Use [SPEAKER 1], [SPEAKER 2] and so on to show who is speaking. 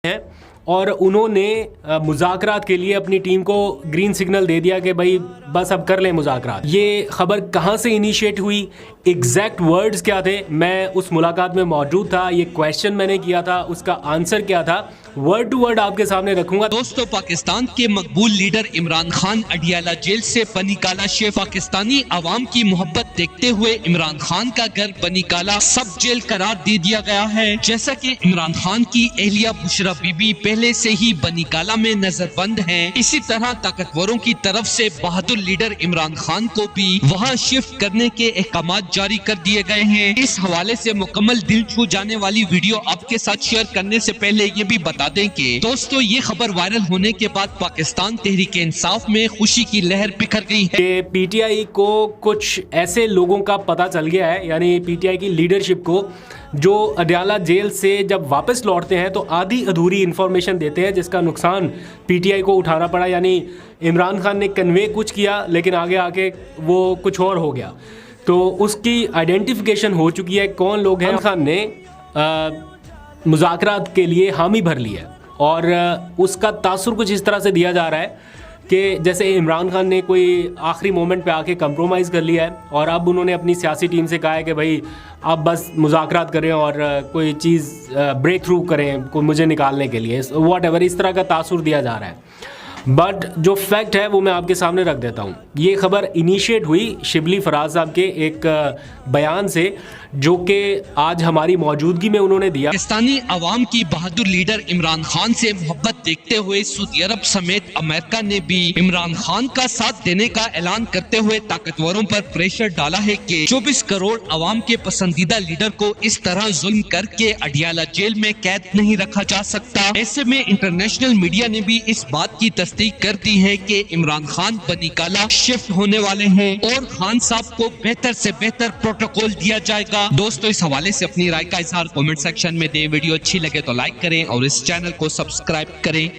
[SPEAKER 1] हैं और उन्होंने मुज़ाकरात के लिए अपनी टीम को ग्रीन सिग्नल दे दिया कि भाई बस अब कर लें मुज़ाकरात। ये खबर कहाँ से इनिशिएट हुई, एग्जैक्ट वर्ड्स क्या थे, मैं उस मुलाकात में मौजूद था, ये क्वेश्चन मैंने किया था, उसका आंसर क्या था, वर्ड टू वर्ड आपके सामने रखूंगा।
[SPEAKER 2] दोस्तों, पाकिस्तान के मकबूल लीडर इमरान खान अडियाला जेल से बनीकाला शिफ्ट। पाकिस्तानी आवाम की मोहब्बत देखते हुए इमरान खान का घर बनीकाला सब जेल करार दे दिया गया है। जैसा कि इमरान खान की अहलिया बुशरा बीबी पहले से ही बनीकाला में नजरबंद हैं, इसी तरह ताकतवरों की तरफ से बहादुर लीडर इमरान खान को भी वहां शिफ्ट करने के अहकाम जारी कर दिए गए हैं। इस हवाले से मुकम्मल दिल छू जाने वाली वीडियो आपके साथ शेयर करने से पहले ये भी बता दें कि दोस्तों, ये खबर वायरल होने के बाद पाकिस्तान तहरीक इंसाफ में खुशी की लहर बिखर गई है।
[SPEAKER 1] पीटीआई को कुछ ऐसे लोगों का पता चल गया है, यानी पीटीआई की लीडरशिप को, जो अडियाला जेल से जब वापस लौटते हैं तो आधी अधूरी इंफॉर्मेशन देते हैं, जिसका नुकसान पीटीआई को उठाना पड़ा। यानी इमरान खान ने कन्वे कुछ किया लेकिन आगे आके वो कुछ और हो गया। तो उसकी आइडेंटिफिकेशन हो चुकी है कौन लोग हैं। खान ने मुज़ाकरात के लिए हामी भर ली है और उसका तासुर कुछ इस तरह से दिया जा रहा है कि जैसे इमरान खान ने कोई आखिरी मोमेंट पे आके कंप्रोमाइज़ कर लिया है और अब उन्होंने अपनी सियासी टीम से कहा है कि भाई आप बस मुज़ाकरात करें और कोई चीज़ ब्रेक थ्रू करें को मुझे निकालने के लिए, व्हाटएवर, इस तरह का तासुर दिया जा रहा है। बट जो फैक्ट है वो मैं आपके सामने रख देता हूँ। ये खबर इनिशिएट हुई शिबली फराज साहब के एक बयान से, जो कि आज हमारी मौजूदगी में उन्होंने दिया।
[SPEAKER 2] पाकिस्तानी अवाम की बहादुर लीडर इमरान खान से मोहब्बत देखते हुए सऊदी अरब समेत अमेरिका ने भी इमरान खान का साथ देने का ऐलान करते हुए ताकतवरों पर प्रेशर डाला है कि 24 करोड़ अवाम के पसंदीदा लीडर को इस तरह जुल्म करके अडियाला जेल में कैद नहीं रखा जा सकता। ऐसे में इंटरनेशनल मीडिया ने भी इस बात की तस्दीक कर दी है कि इमरान खान बनीकाला शिफ्ट होने वाले हैं और खान साहब को बेहतर से बेहतर प्रोटोकॉल दिया जाएगा। दोस्तों, इस हवाले से अपनी राय का इजहार कमेंट सेक्शन में दें। वीडियो अच्छी लगे तो लाइक करें और इस चैनल को सब्सक्राइब करें।